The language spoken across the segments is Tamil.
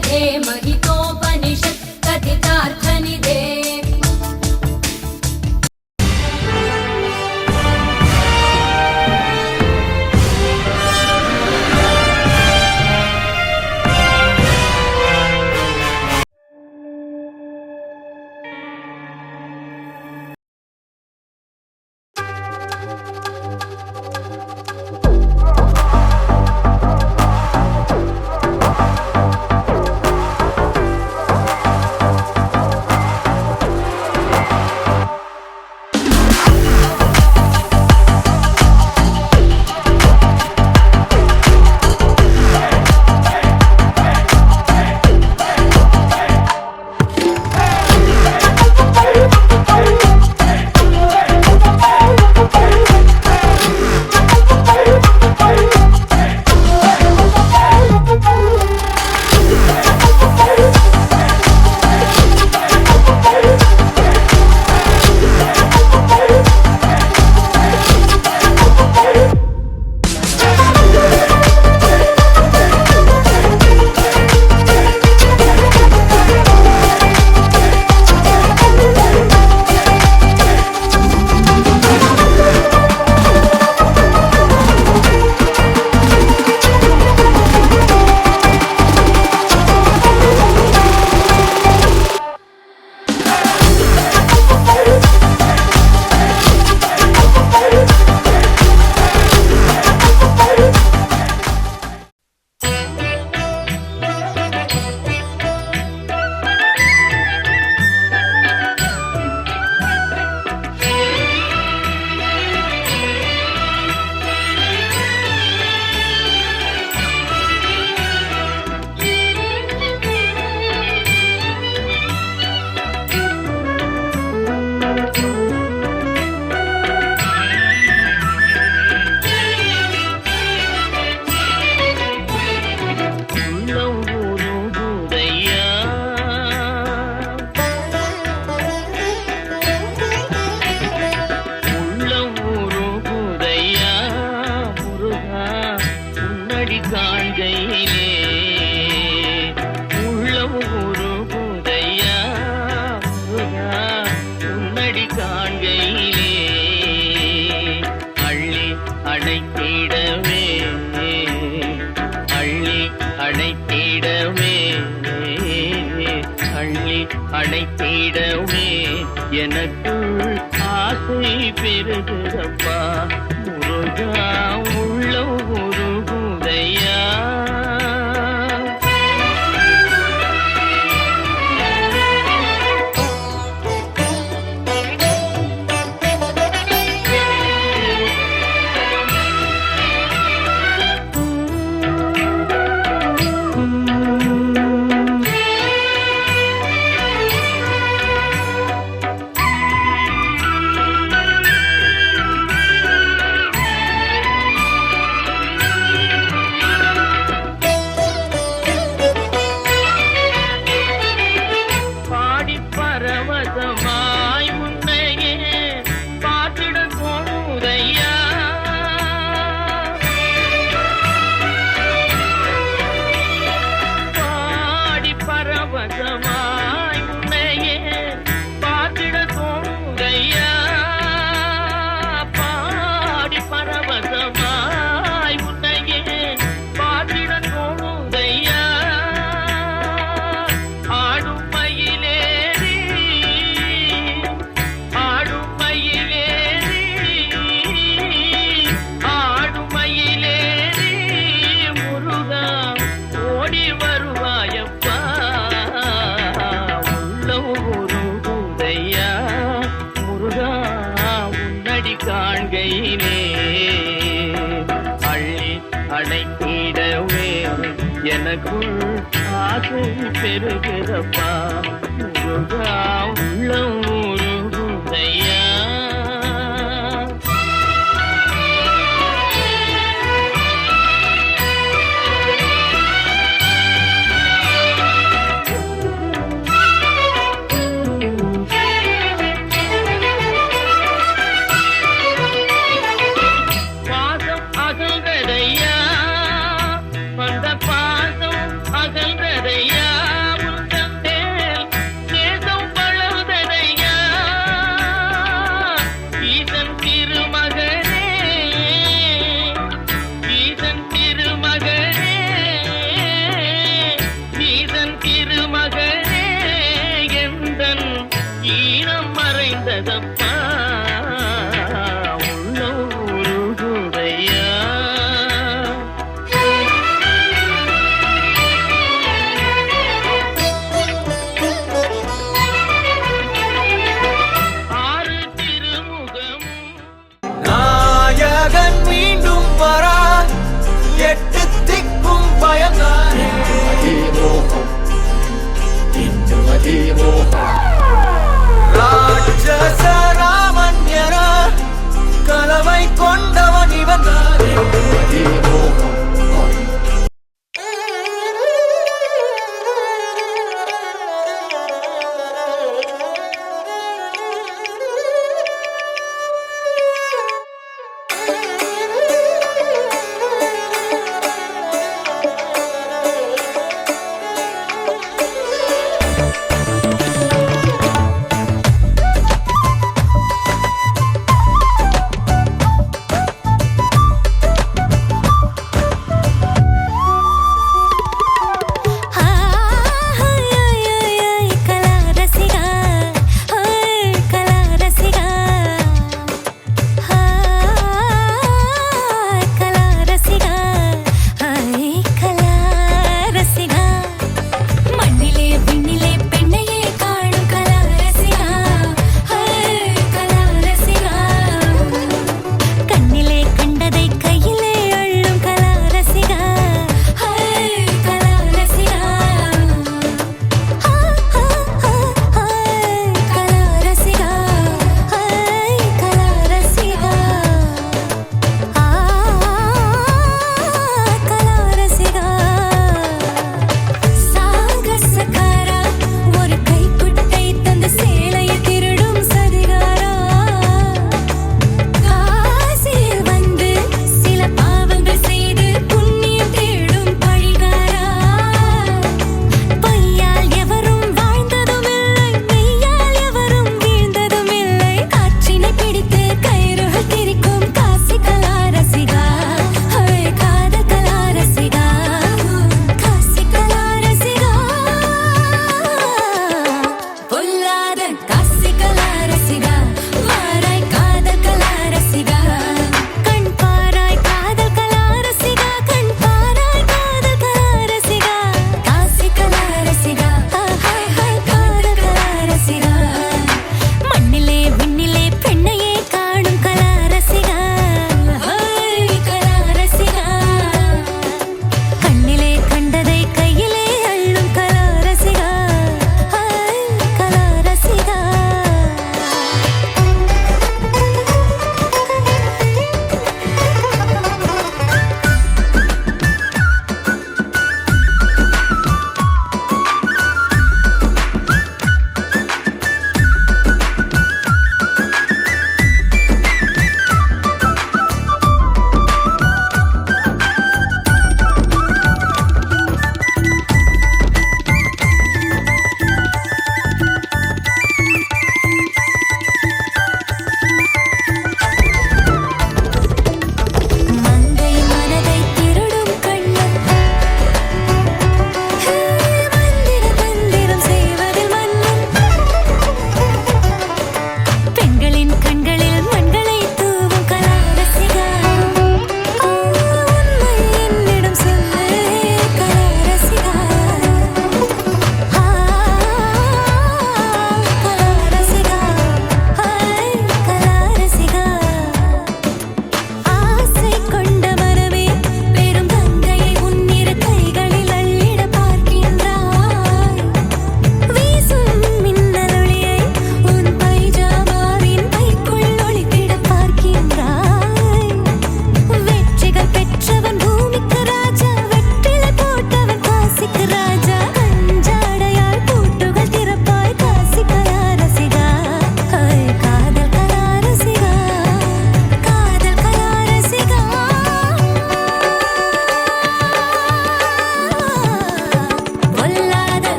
षडे महितोपनिषत् कथितार्थनिधे அணைத்திடவே எனக்குள் ஆசை பெருகுதப்பா முருகா உள்ள உருகுதையா எனக்குள் ஆசை பெருகிறப்பா முருகா உள்ள உருகுதையா பாசம் அகல்கதையா வந்த பாசம் அகல்கதையா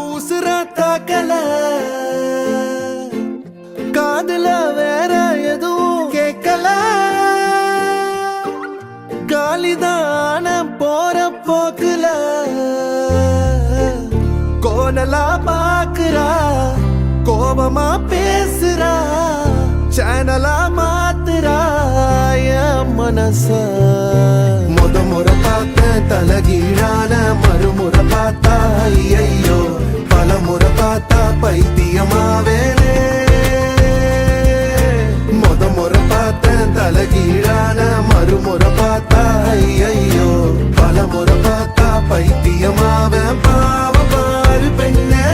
உசுர தாக்கல காதுல வேற எதுவும் கேட்கல காலிதான போற போக்குல கோணலா பாக்குறா கோபமா பேசுறா சேனலா மாத்துறா என் மனச முறை பார்த்த தலகீழான மறுமுறை பார்த்தா ஐயோ பல முறை பார்த்தா பைத்தியமாவேனே முறை பார்த்த தலகீழான மறுமுறை பார்த்தா ஐயோ பல முறை பார்த்தா பைத்தியமாவே பாவ பாரு பெண்ணே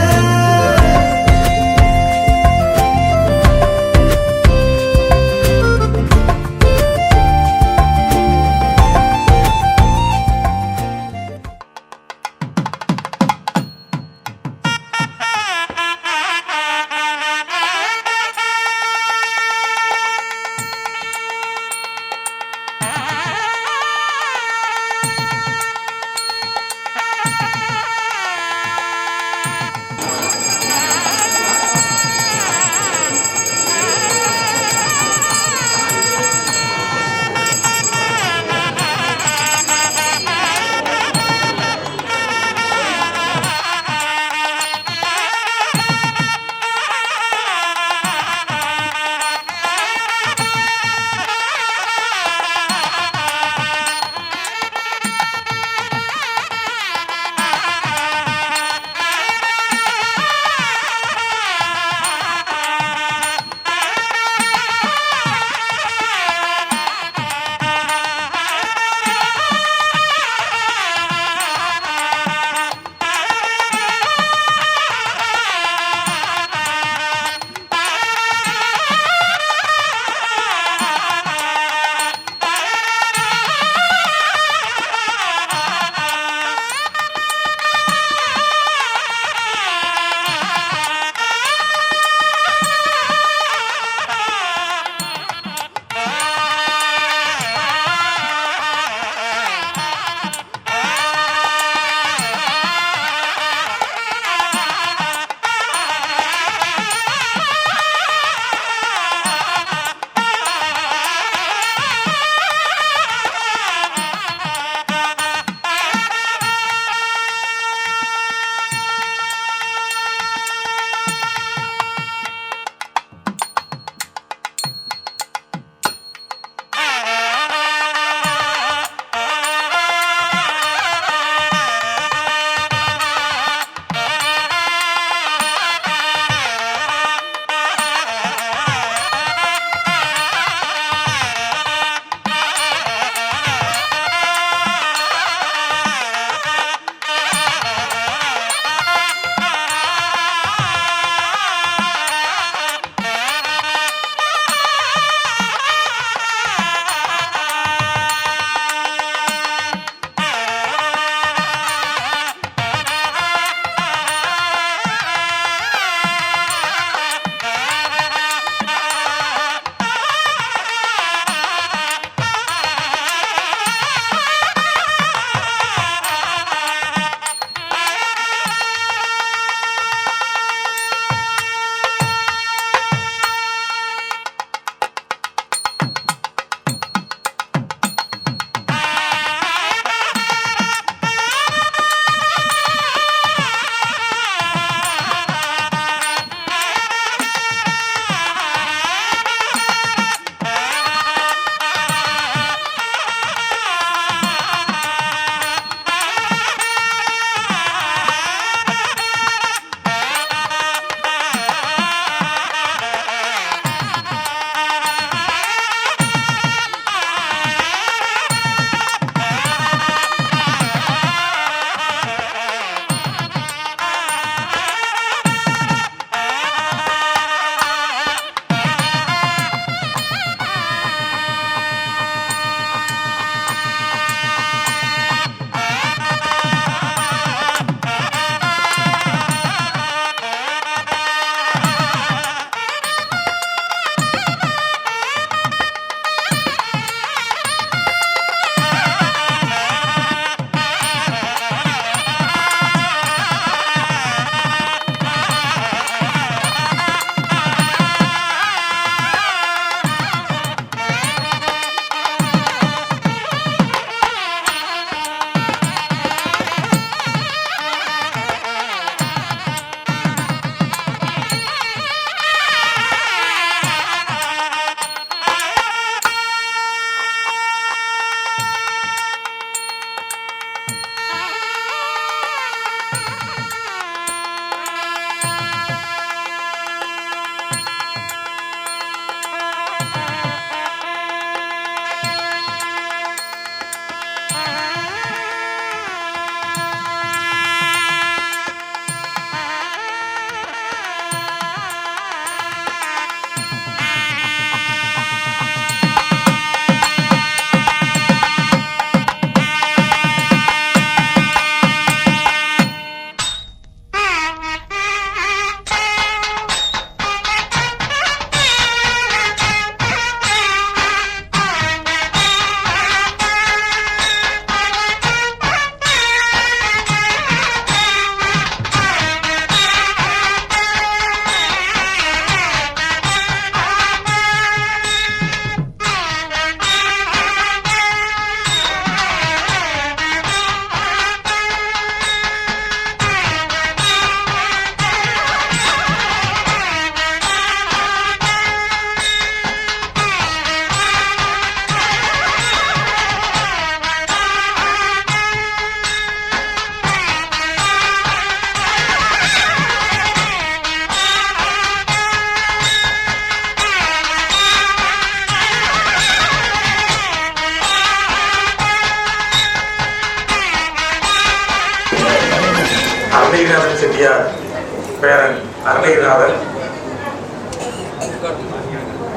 பேரன் அருணகிரிநாதன்,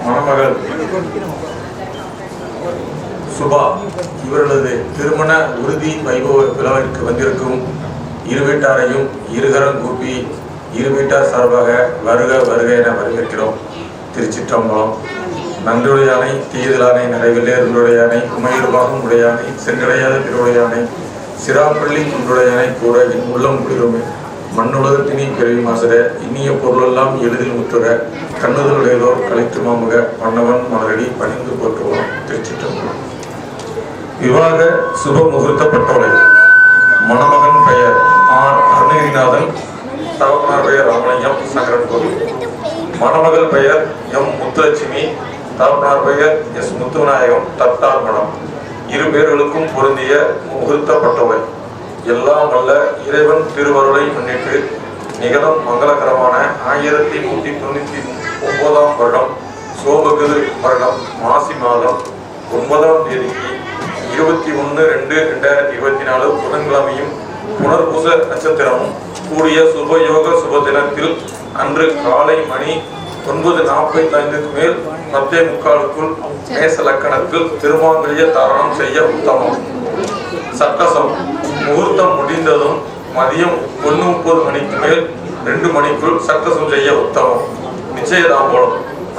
மணமகள் சுபா இவர்களது திருமண உறுதி வைபவ விழாவிற்கு வந்திருக்கும் இரு வீட்டாரையும் இருகரம் கூப்பி இரு வீட்டார் சார்பாக வருக வருக என வரவேற்கிறோம். திருச்சிற்றம்பலம். நன்றுடையானை தீயதலானை நிறைவில்லேருடையானை உமையுருபாகும் உடையானை சென்றடையாத திருவுடையானை சிராப்பள்ளி குன்றுடையானை கூற என் உள்ளம் குளிருமே. மண்ணுலகத்தினி பிறவி மாசர இனிய பொருளெல்லாம் எளிதில் முற்றுக கண்ணுதலுடையதோர் கலைத்து மாமுக மன்னவன் மலரடி பணிந்து போற்றுவோம். திருச்சிற்றம்பலம். விவாக சுப முகூர்த்தப்பட்டோலை. மணமகன் பெயர் ஆர் அருணகிரிநாதன், தகப்பனார் பெயர் ராமலிங்கம் சங்கரன் கோவில். மணமகள் பெயர் எம் முத்துலட்சுமி, தகப்பனார் பெயர் எஸ் முத்துவிநாயகம் தட்டார் மடம். இரு பேர்களுக்கும் பொருந்திய முகூர்த்தப்பட்டவை. எல்லாம் வல்ல இறைவன் திருவருளை முன்னிட்டு நிகழும் மங்களகரமான 1199 வருடம் சோபகிரு வருடம் மாசி மாதம் 9ஆம் தேதிக்கு 21/2/2024 புதன்கிழமையும் புனர்பூச நட்சத்திரமும் கூடிய சுபயோக சுப தினத்தில் அன்று காலை மணி 9:45 மேல் 10:45 மேச லக்கணத்தில் திருமாங்கல்ய தாரணம் செய்ய உத்தமம். சட்டசம். முகூர்த்தம் முடிந்ததும் மதியம் 1:30 மணிக்கு மேல் 2 மணிக்குள் சட்டசம் செய்ய உத்தமம். நிச்சயதாம்பலம்.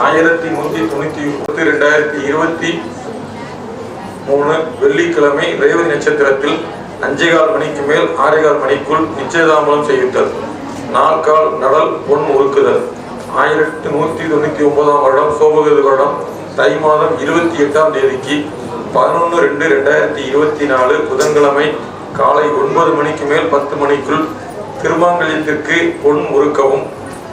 11/30/2023 வெள்ளிக்கிழமை ரேவதி நட்சத்திரத்தில் 5:15 மணிக்கு மேல் 6:15 மணிக்குள் நிச்சயதாம்பலம் செய்யுதல். நாற்கால் நடல் பொன் உருக்குதல். 1199 வருடம் சோபகிரு வருடம் தை மாதம் 28ஆம் தேதிக்கு 11/2/2024 புதன்கிழமை காலை 9 மணிக்கு மேல் 10 மணிக்குள் திருமாங்கல்யத்திற்கு பொன் உருக்கவும்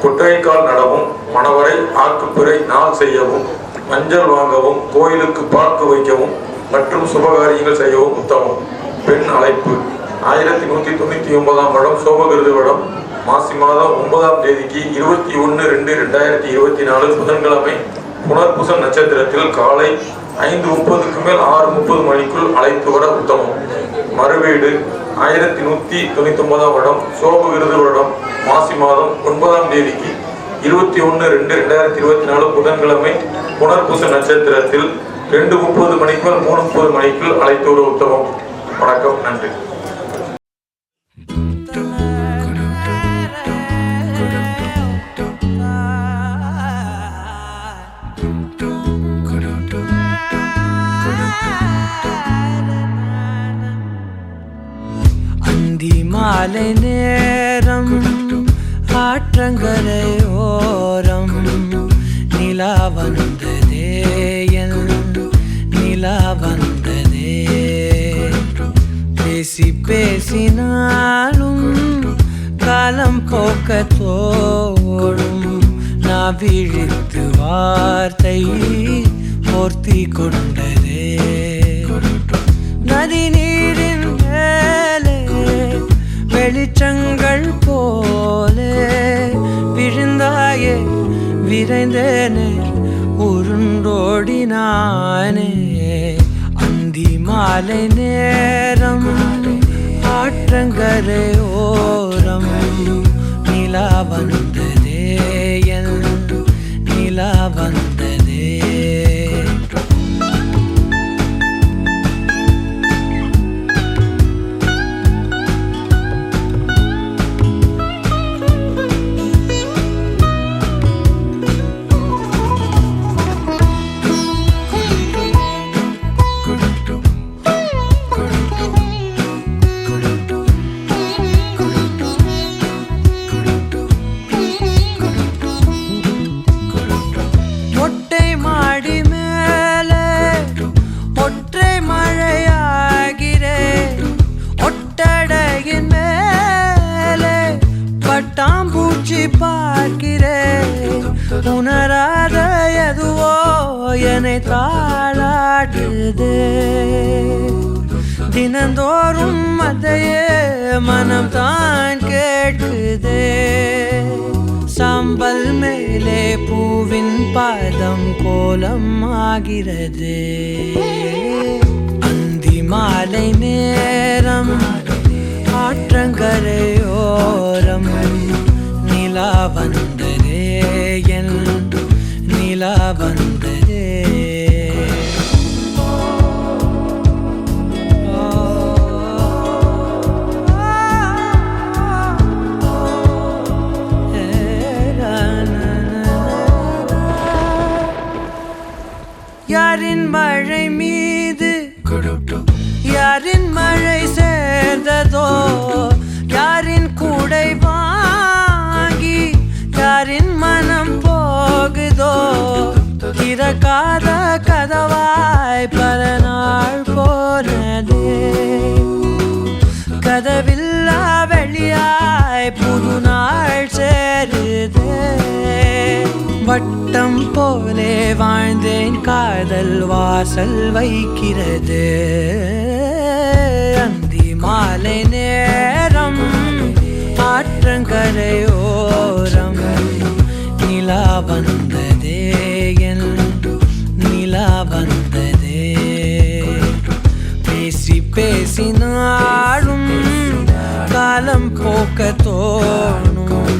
கொட்டைக்கால் நடவும் மணவரை ஆக்குப்பிறை நாள் செய்யவும் மஞ்சள் வாங்கவும் கோயிலுக்கு பாக்கு வைக்கவும் மற்றும் சுபகாரியங்கள் செய்யவும் உத்தமம். பெண் அழைப்பு. 1199 வருடம் சோபகிருது வருடம் மாசி மாதம் 9ஆம் தேதிக்கு 21/2/2024 புதன்கிழமை புனர்பூசம் நட்சத்திரத்தில் காலை 5:30 மேல் 6:30 மணிக்குள் அழைத்து வர உத்தமம். மறுவீடு. 1199 வருடம் சோபகிருது வருடம் மாசி மாதம் 9ஆம் தேதிக்கு 21/2/2024 புதன்கிழமை புனர்பூச நட்சத்திரத்தில் 2:30 மணிக்கு மேல் 3:30 மணிக்குள் அழைத்து வர உத்தமம். வணக்கம். நன்றி. மாலை நேரம் ஆற்றங்கரையோரம் நிலா வந்ததே நிலா வந்ததே. பேசி பேசினாலும் காலம் போக்க தோடும் நான் விழித்து வார்த்தை போர்த்தி கொண்டதே. நதி நீரின் மேலே வெளிச்சங்கள் போலே விழுந்தாயே விரைந்தேனே உருண்டோடினானே. அந்தி மாலை நேரம் ஆற்றங்கரையோரம் நிலா வந்ததே நிலா வந்ததே. உணராத எதுவோ என்னை தாளாட்டுதே. தினந்தோறும் அதையே மனம் தான் கேட்குதே. சாம்பல் மேலே பூவின் பாதம் கோலம் ஆகிறது. அந்தி மாலை நேரம் ஆற்றங்கரையோரம் நிலா வந்ததே என் நிலா வந்ததே யாரின் மழை மீது யாரின் மழை சேர்ந்ததோ யாரின் கூடை வாங்கி யாரின் மனம் போகுதோ திறக்காத கதவாய் பல நாள் போனதே கதவில்லா வெளியாய் புது நாள் சேருதே வட்டம் போலே வாழ்ந்தேன் காதல் வாசல் வைக்கிறது அந்தி மாலை நேரம் ஆற்றங்கரையோரம் நிலா வந்ததே என் நிலா வந்ததே பேசி பேசி நாளும் காலம் போக்க தோணும்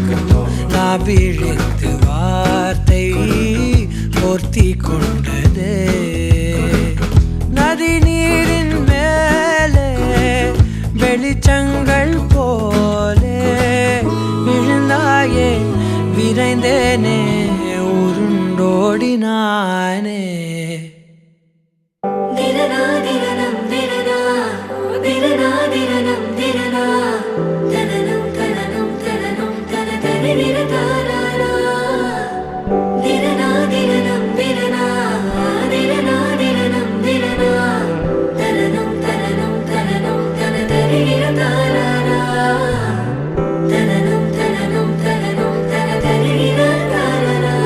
நான் விழித்து வார்த்தை போர்த்தி கொண்டதே நதி நீரின் மேலே வெளிச்சங்கள் போலே விழுந்தாயே விரைந்தேனே உருண்டோடினானே திரனா திரனம் திரனா திரனா திரனம் திரனா தனனம் தனனம் தனனம் தன தரிர தாராரா திரனா திரனம் திரனா திரனா திரனம் திரனா தனனம் தனனம் தனனம் தன தரிர தாராரா தனனம் தனனம் தனனம் தன தரிர தாராரா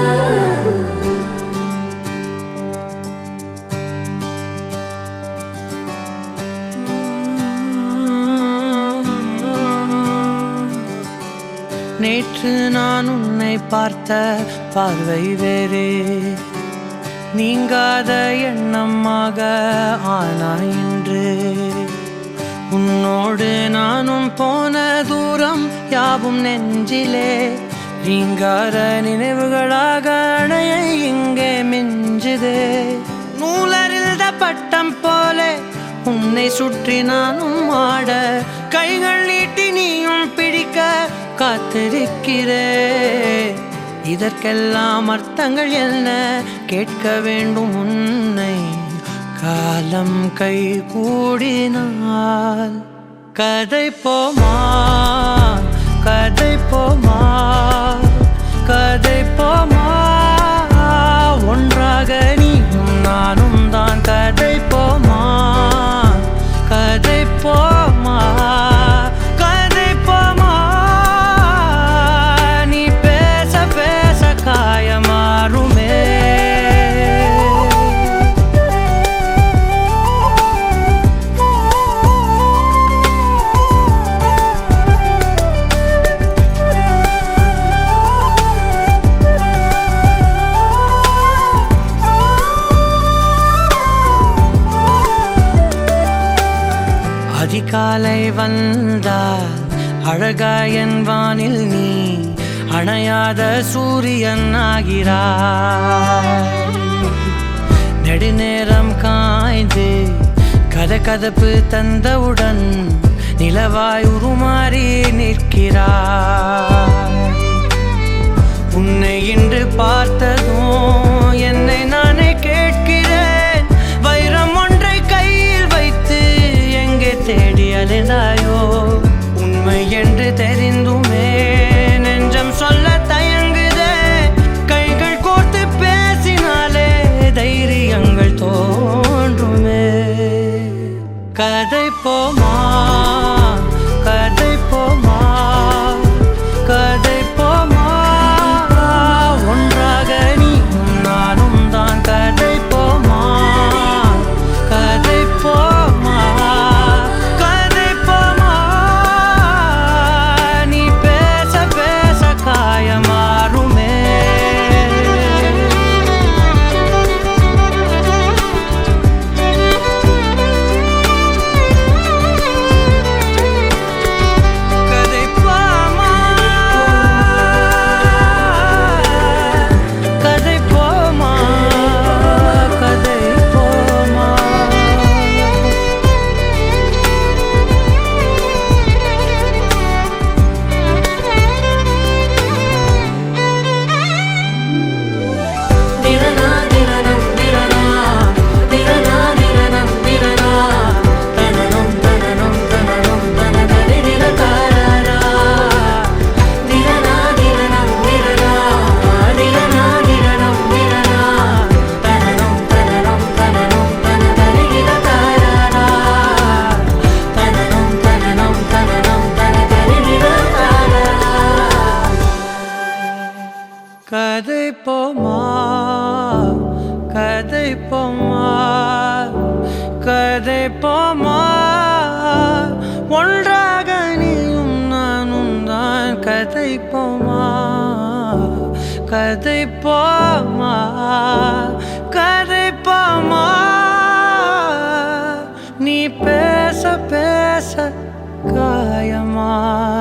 நேற்று நான் உன்னை பார்த்த பார்வை வேறே நீங்காத எண்ணமாக ஆனாய் இன்று உன்னோடு நானும் போன தூரம் யாவும் நெஞ்சிலே ரீங்கார நினைவுகளாக அணைய இங்கே மிஞ்சுதே நூலறிந்த பட்டம் போலே உன்னை சுற்றி நானும் ஆட கைகள் நீட்டி நீயும் பிடிக்க காத்திருக்கிறே இதற்கெல்லாம் அர்த்தங்கள் என்ன கேட்க வேண்டும் உன்னை காலம் கை கூடினால் கதை போமா கதை போமா கதை போமா ஒன்றாக நீயும் நானும் தான் கதை போமா கதை போமா கதை போமா நீ பேச பேச காயமாறுமே அதிகாலை வந்தால் அழகாயன் வானில் நீ அணையாத சூரியன் ஆகிறாய் நெடுநேரம் காய்ந்து கதகதப்பு தந்தவுடன் நிலவாய் உருமாறி நிற்கிறாய் உன்னை இன்று பார்த்ததும் என்னை நானே கேட்கிறேன் வைரம் ஒன்றை கையில் வைத்து எங்கே தேடி அலைந்தாயோ உண்மை என்று தெரிந்துமே நெஞ்சம் சொல்ல தயங்குதே கைகள் கோர்த்து பேசினாலே தைரியங்கள் தோன்றுமே கதை போமா கதை போமா கதை போமா ஒன்றாக கதை போமா கதை போமா கதை போமா ஒன்றாக நீயும் நானும் தான் கதை போமா கதை போமா கதை போமா நீ பேச பேச காயமாறுமே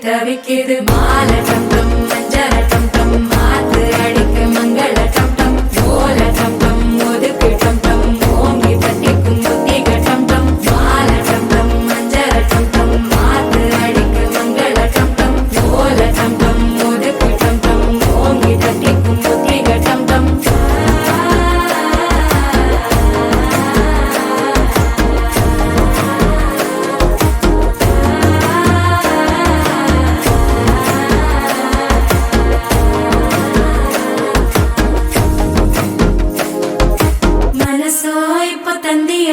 தவிக்கிது மாலை டம் டம் மஞ்சள் டம் டம் மாத்து அடிக்க மங்கள டம் டம் ஓல டம் டம் ஒதுக்கு டம் டம் ஓங்கி தட்டிக்கும் புத்திக டம் டம் மாலை டம் டம் மஞ்சள் டம் டம் மாத்து அடிக்க மங்கள டம் டம் ஓல டம் டம் ஒதுக்கு டம் டம் ஓங்கி தட்டிக்கும் புத்திக டம் டம்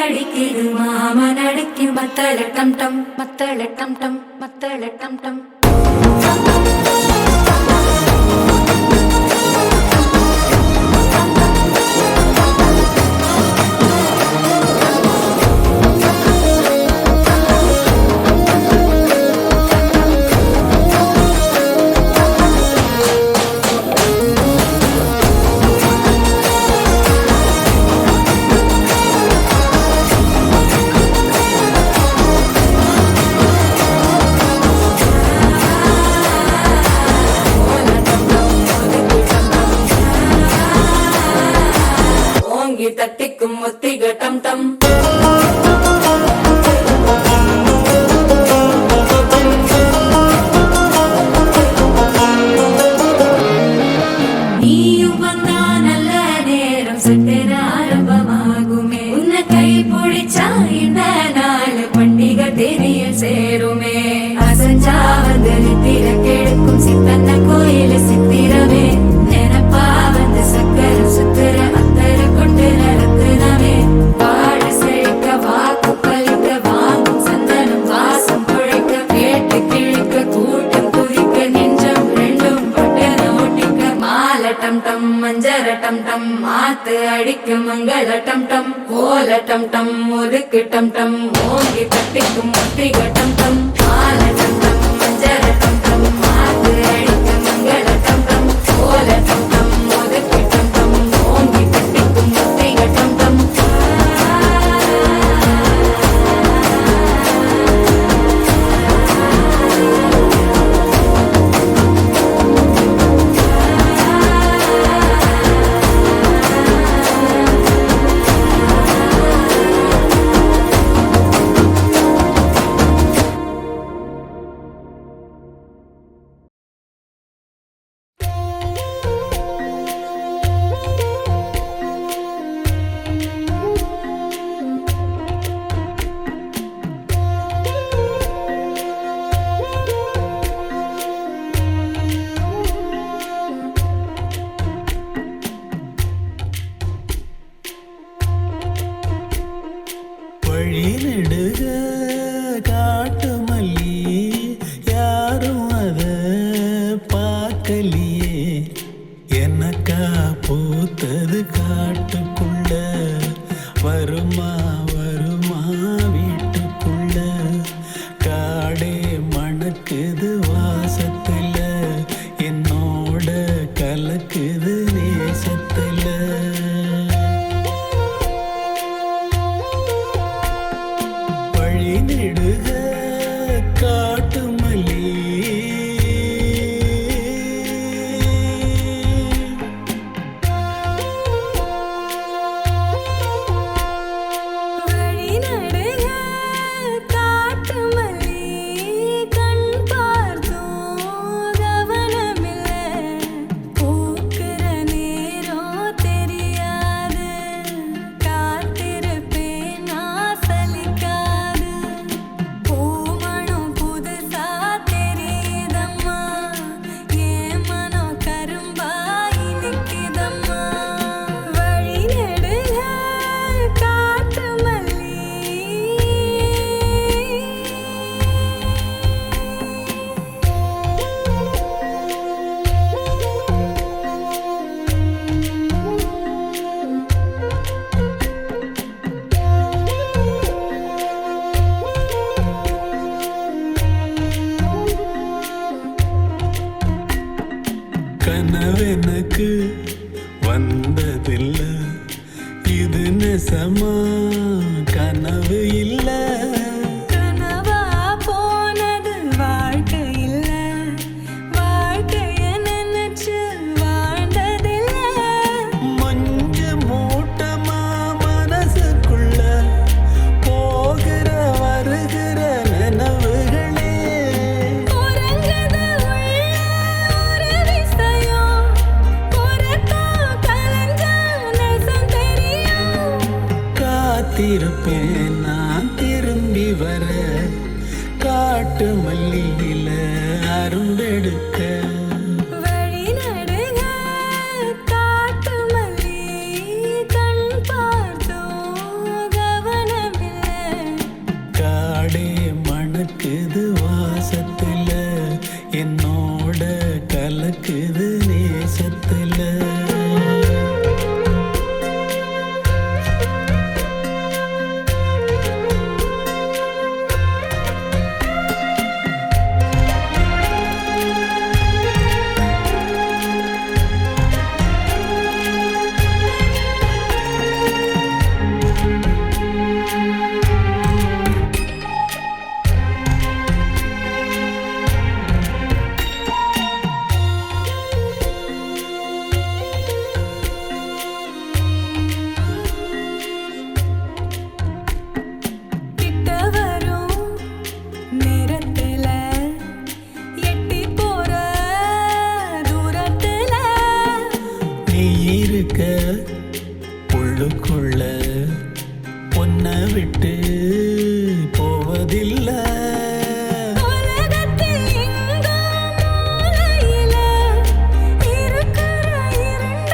அடிக்கிது மாமன் அடிக்கு மத்தள டம் டம் மத்தள டம் டம் மத்தள டம் டம் தட்டிக்கும் முத்திக டம் டம் நீயும் வந்தா நல்ல நேரம் சட்டென ஆரம்பமாகுமே உன்னை கை பிடிச்சா இந்த நாள் பண்டிகை தெரிய சேருமே அசஞ்சா வந்து நித்திர கெடுக்கும் சித்தன்ன கோயில சித்திரமே நினைப்பா வந்து சக்கர சுத்திர அத்தர கொண்டு நடத்துனவே வாழ செழிக்க வாக்கு பலிக்க வாங்கும் சந்தனம் வாசம் குழைக்க கேட்டு கிழிக்க கூட்டம் குதிக்க நெஞ்சம் ரெண்டும் பட்டன ஒட்டிக்க மாலை டம் டம் மஞ்சர டம் டம் மாத்து அடிக்க மங்கள டம் டம் கோல டம் டம் ஒதுக்கு டம் டம் ஓங்கி தட்டிக்கும் முத்திக டம் டம் மாலை டம் டம் மஞ்சர டம் டம் மாத்து அடிக்க மங்கள டம் டம் கோல டம் டம் ஒதுக்கு டம் டம் ஓங்கி தட்டிக்கும் முத்திக டம் டம் வழிநெடுக காட்டு மல்லி யாரும் அத பார்க்கலையே எனக்கா பூத்தது காட்டுக்குள்ள வருமா வருமா வீட்டுக்குள்ள காடே மணக்குது வாசத்தை கனவெனக்கு வந்ததில்ல, இது நெசமா கனவு இல்ல. கனவா போனது வாழ்க்கை இல்ல, வாழ்க்கைய நினைச்சு வாழ்ந்ததில்ல. மஞ்ச மூட்டமா மனசுக்குள்ள போகிற வருகிற நினைவுகளே. உறங்குது உள்ள ஒரு விஷயம், உறக்கம் கலைஞ்சா நெசம் தெரியும். காத்திருப்பேன் நான் திரும்பி வர, காட்டு மல்லியில அரும்பெடுக்க. வழி நடுக காட்டு மல்லி, கண் பார்த்தோம் கவனமில்லை. காடே மணக்குது வாசத்துல, என்னோட கலக்குது நேசத்துல. கிட்ட வரும் நேரத்துல, எட்டி போற தூரத்துல. நீ இருக்க உள்ளுக்குள்ள பொன்ன விட்டு போவதில்லை. உலகத்தில் எங்கோ மூலையில இருக்கிற இருண்ட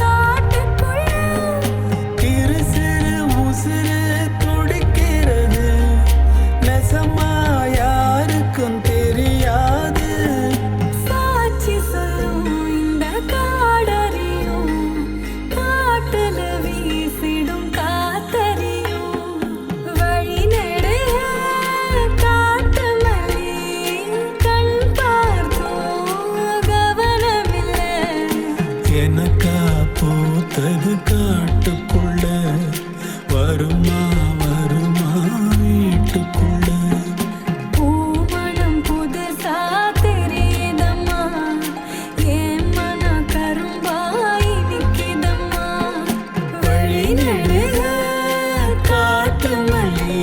காட்டுக்குள்ள. இரு சிறு உசுறு துடிக்கிறது, நெசமா யாருக்கும் தெரியாது. சாட்சி சொல்லும் இந்த காடறியும், காட்டுல வீசிடும் காத்தறியும். வழி நெடுக காட்டு மல்லி, கண் பார்த்தோம் கவனமில்லை. எனக்கா பூத்தது காட்டுக்குள்ள, வருமா வருமா வீட்டுக்குள்ள. பூமணம் புதுசா தெரியுதம்மா, என் மனம் கரும்பாய் நிக்குதம்மா. வழி நடுக காட்டு மல்லி.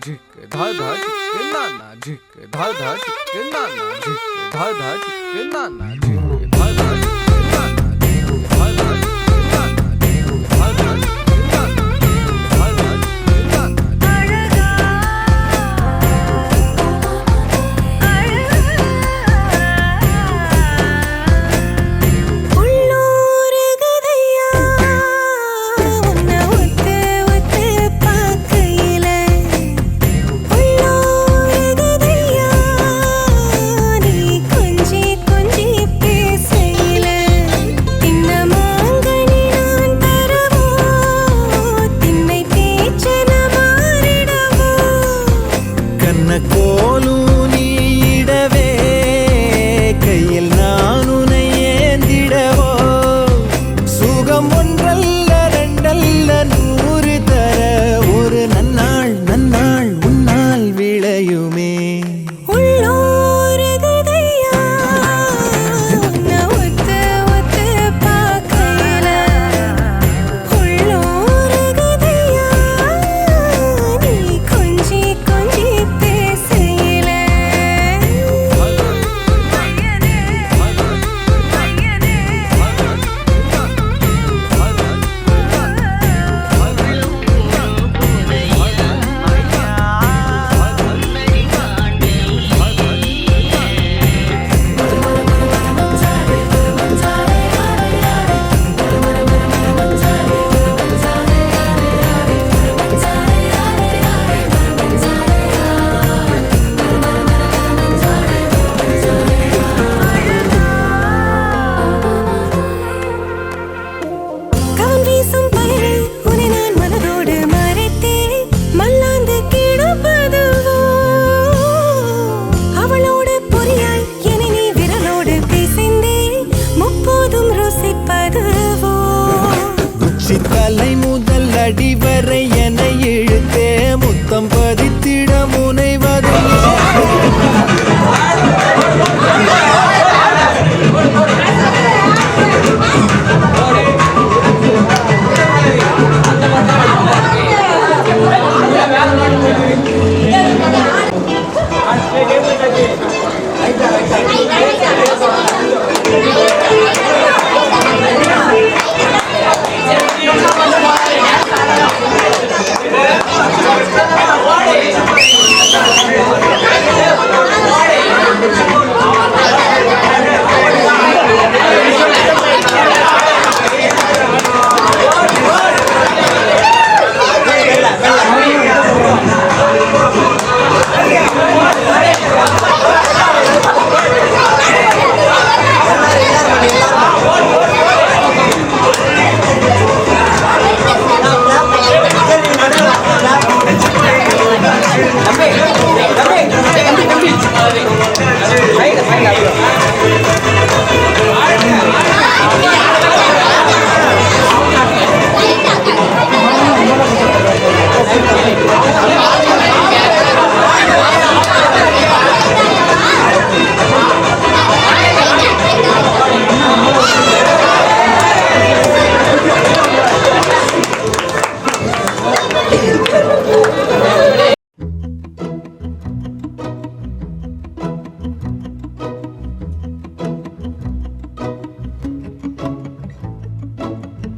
झिक धा धा झिक नाना झिक धा धा झिक नाना झिक धा धा झिक नाना झिक धा धा झिक नाना झिक धा धा झिक नाना झिक धा धा झिक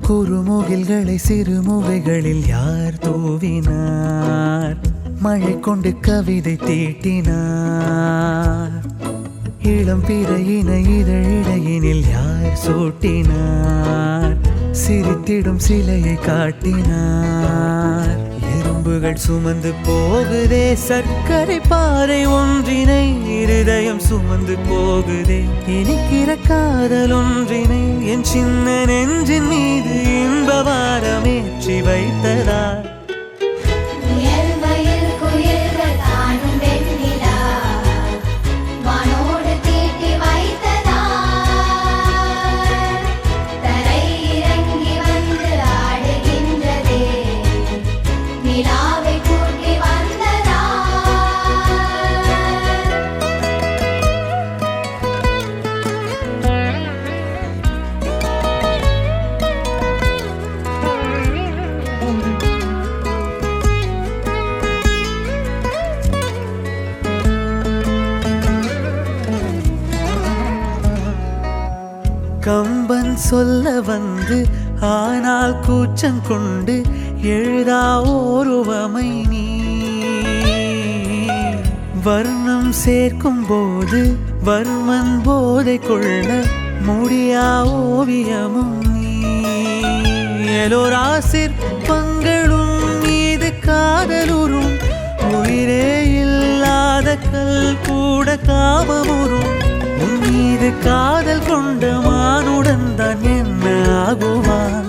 குறுமுகில்களை சிறுமுகைகளில் யார் தூவினார் மழை கொண்டு கவிதை தீட்டினார் இளம் பிறையின இதழிடையினில் யார் சூட்டினார் சிரித்திடும் சிலையை காட்டினார் எறும்புகள் சுமந்து போகுதே சர்க்கரை பாறை ஒன்றினை இருதயம் சுமந்து போகுதே இனிக்கிற காதல் ஒன்றினை என் சின்ன நெஞ்சின் மீது இன்ப வாரமேற்றி வைத்ததார் சொல்ல வந்து ஆனால் கூச்சம் கொண்டு எழுதா ஓருவமை நீ வர்ணம் சேர்க்கும் போது வர்மன் போதை கொள்ள முடியா ஓவியமும் நீ எலோரா சிற்பங்களும் மீது காதலுறும் உயிரே இல்லாத கல் கூட காமமுறும் உன் மீது காதல் கொண்ட மானுடன் தான் என்ன ஆகுவான்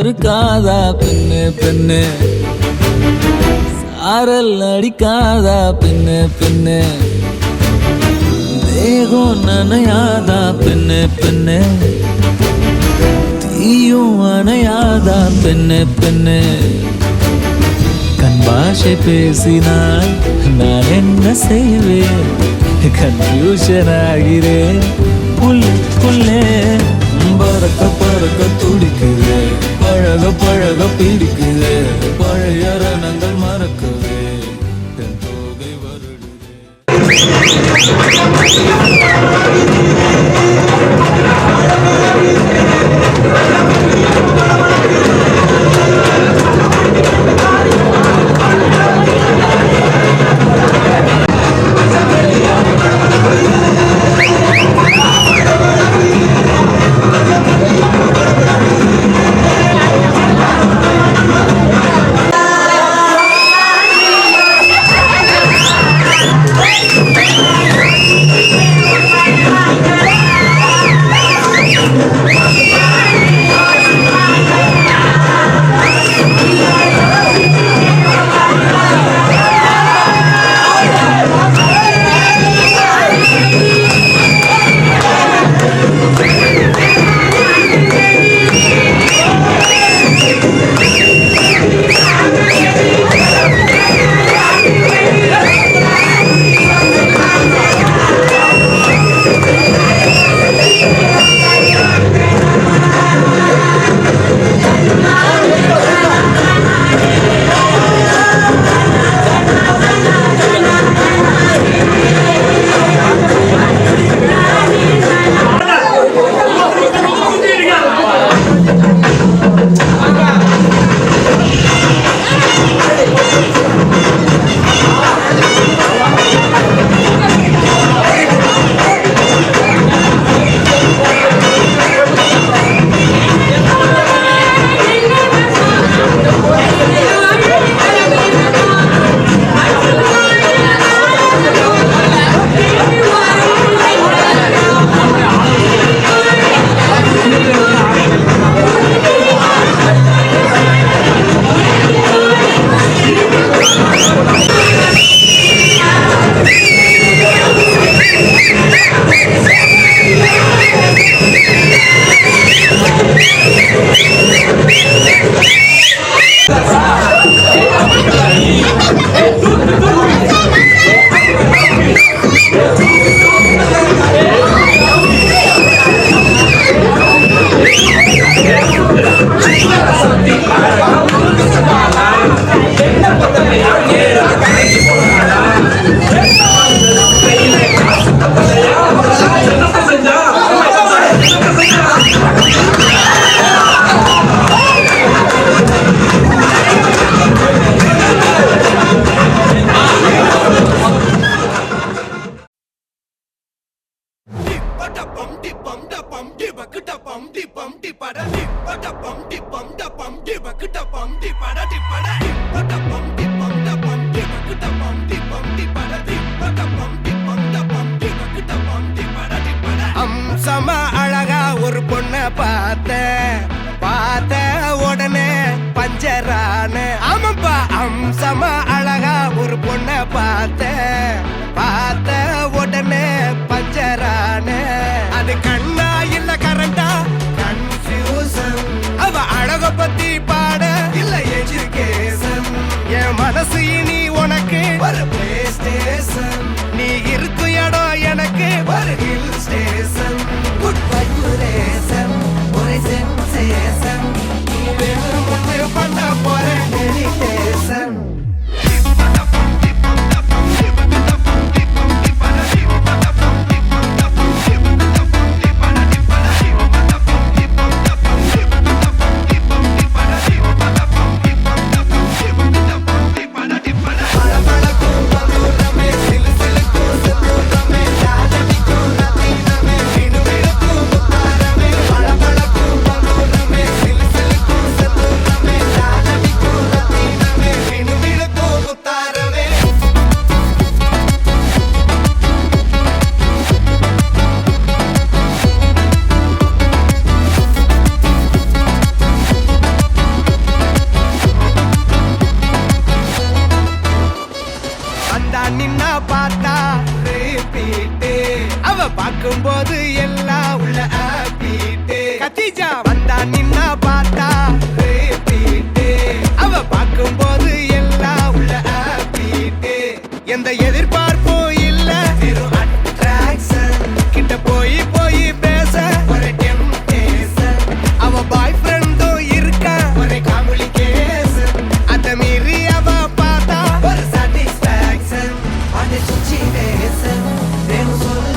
இருக்காதா பெண்ணு பெண்ணு சாரல் அடிக்காதா பெண்ணு பெண்ணு தேகம் நனையாதா பெண்ணு பெண்ணு தீயும் அணையாதா பெண்ணு பெண்ணு கண் பாஷை பேசினால் நான் என்ன செய்வேன் கன்ஃபியூஷன் ஆகிறேன் புல்லே பறக்க பறக்க துடிக்குது பழக பழக பிடிக்குது பழைய ரணங்கள் மறக்குது என் தோகை வருடுது di bum da bum di bakda bum di pada di pada bum di bakda bum di pada di pada di pada bum di bakda bum di pada di pada bum di bakda bum di pada di pada அம்சமா அழகா ஒரு பொண்ண பார்த்த உடனே பஞ்சரான ஆமாப்பா அம்சமா அழகா ஒரு பொண்ண பார்த்த உடனே பஞ்சரான அது கண்ணா இல்ல கரண்டா கன்ஃபியூசன் அவ அழக பத்தி பாட இல்ல எஜுகேஷன் என் மனசு இனி உனக்கு ஒரு பிளே ஸ்டேஷன் நீ இருக்கு இடம் எனக்கு ஒரு ஹில் ஸ்டேஷன் குட் வைப்ரேஷன் ஒரு சென்சேஷன் நீ வேணும் ஒன்று பண்ண போற டெலிகேஷன் பார்க்கும்போது எல்லாம் உள்ள ஆப்பிட்டு கத்திஜா வந்தா நின்னா பார்த்தா ரேப்பிட்டு அவ பார்க்கும்போது எல்லாம் உள்ள ஆப்பிட்டு எந்த எதிர்பார்ப்பும் இல்ல வெறும் அட்ராக்ஷன் கிட்ட போய் பேச ஒரு டெம்டேஷன் அவ பாய் ஃப்ரெண்டும் இருக்கா ஒரு காம்ப்ளிகேஷன் அத மீறி அவ பார்த்தா ஒரு சாட்டிஸ்ஃபேக்ஷன் அந்த சுச்சிவேஷன் வேணும் சொல்லு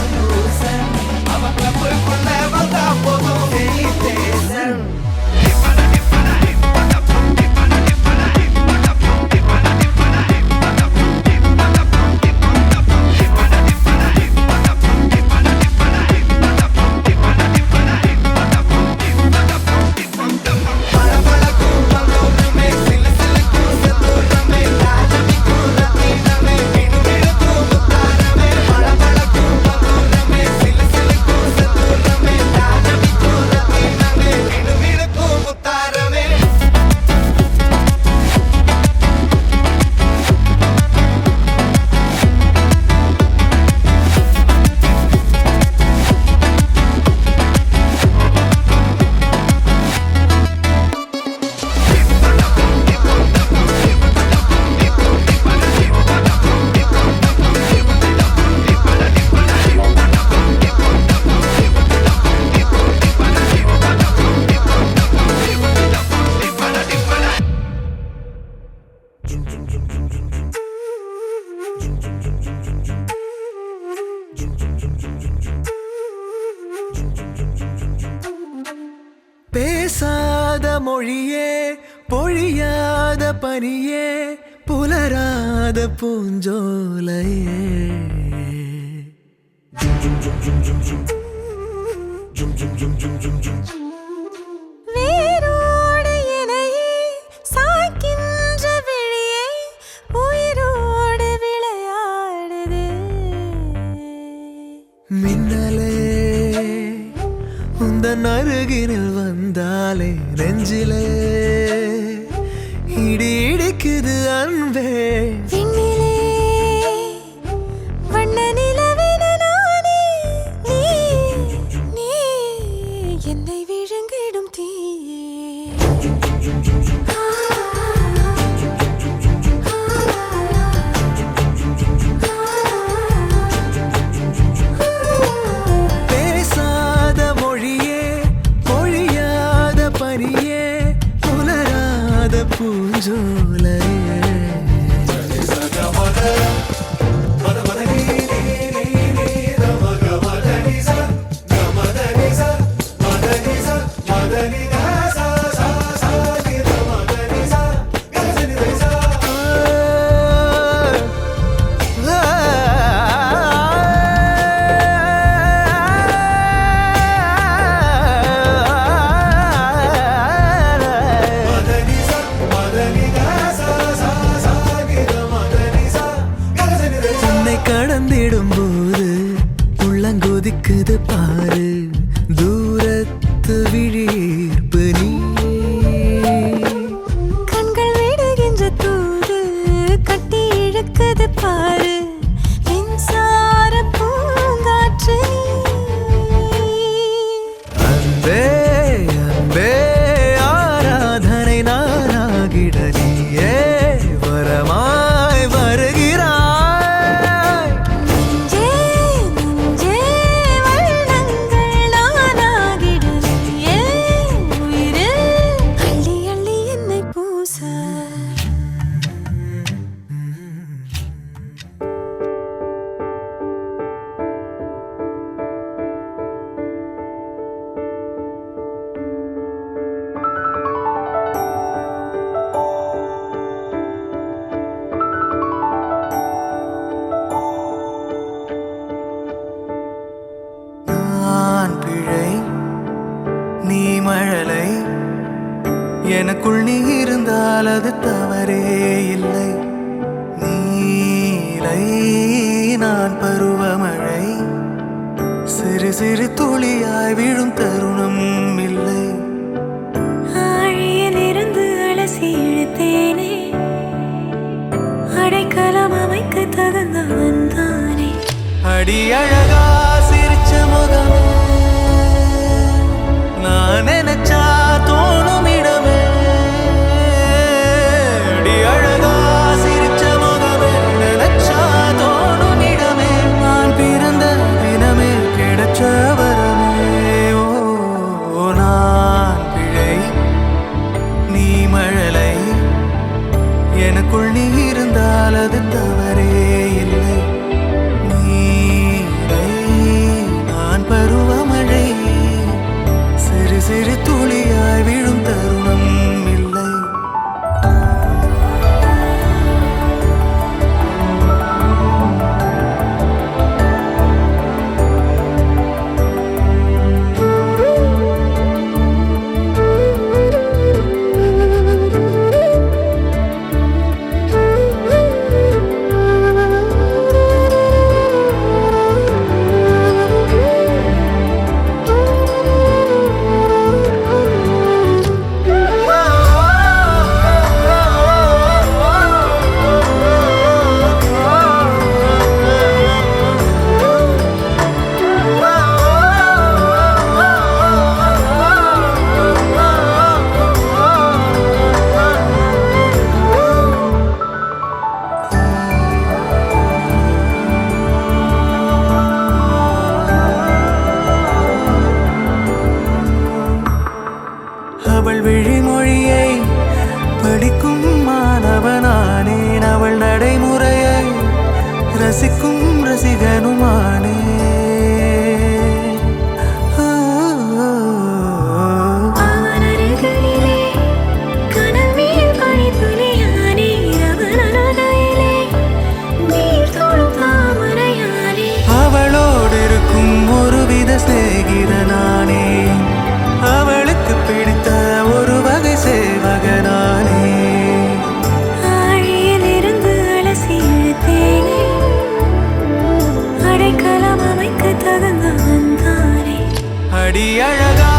பேசாத மொழியே பொழியாத பனியே புலராத பூஞ்சோலையே வேரோடு இணையே சாய்க்கின்ற விழியே உயிரோடு விளையாடுது மின்னலே உந்தன் அருகினில் வந்தாலே நெஞ்சிலே இடி இடிக்குது அன்பே விண்ணிலே வண்ண நிலவென நானே நீ என்னை விழுங்கிடும் தீயே பேசாத மொழியே பொழியாத பனியே புலராத பூஞ்சோலையே வைத்த விழியீர்ப்பு நீ. கண்கள் விடுகின்ற தூது கட்டி இழுக்குது பாரு மின்சார பூங்காற்று அன்பே அன்பே ஆராதனை நானாகிட நீயே வரமாய் வருகிறாய். நெஞ்சே நெஞ்சே வண்ணங்கள் நானாகிட நீயே உயிரில் அள்ளி அள்ளி என்னை பூச. நான் பிழை நீ மழலை எனக்குள் நீ இருந்தால் அது தவறே இல்லை. நீலை நான் பருவமழை சிறு சிறு துளியாய் விழும் தருணம் இல்லை. ஆழியில் இருந்து அலசி இழுத்தேனே அடைக்கலம் அமைக்க தகுந்தவன் தானே. அடி அழகா சிரிச்ச முகமே நான் நினைச்சா தோணும் இடமே. அடி அழகா சிரிச்ச முகமே நினைச்சா தோணும் இடமே. நான் பிறந்த தினமே கிடைச்ச வரமே. ஓ நான் பிழை நீ மழலை எனக்குள் நீ இருந்தால் அது தவறே இல்லை. நீலை நான் பருவமழை சிறு சிறு துளியாய் விழும் தருணம் இல்லை. அவள் விழிமொழியை படிக்கும் மாணவனானேன். அவள் நடைமுறையை ரசிக்கும் ரசிகனுமானே. அவன் அருகிலே கனல் மேல் பனித்துளியானே. அவன் அருகிலே நீர் தொடும் தாமரையானே. அவளோடு இருக்கும் ஒருவித சிநேகிதனானே. அவளுக்கு பிடித்த ஒரு வகை சேவகனானே. ஆழியில் இருந்து அலசி இழுத்தேனே அடைக்கலம் அமைக்க தகுந்தவன் தானே. அடி அழகா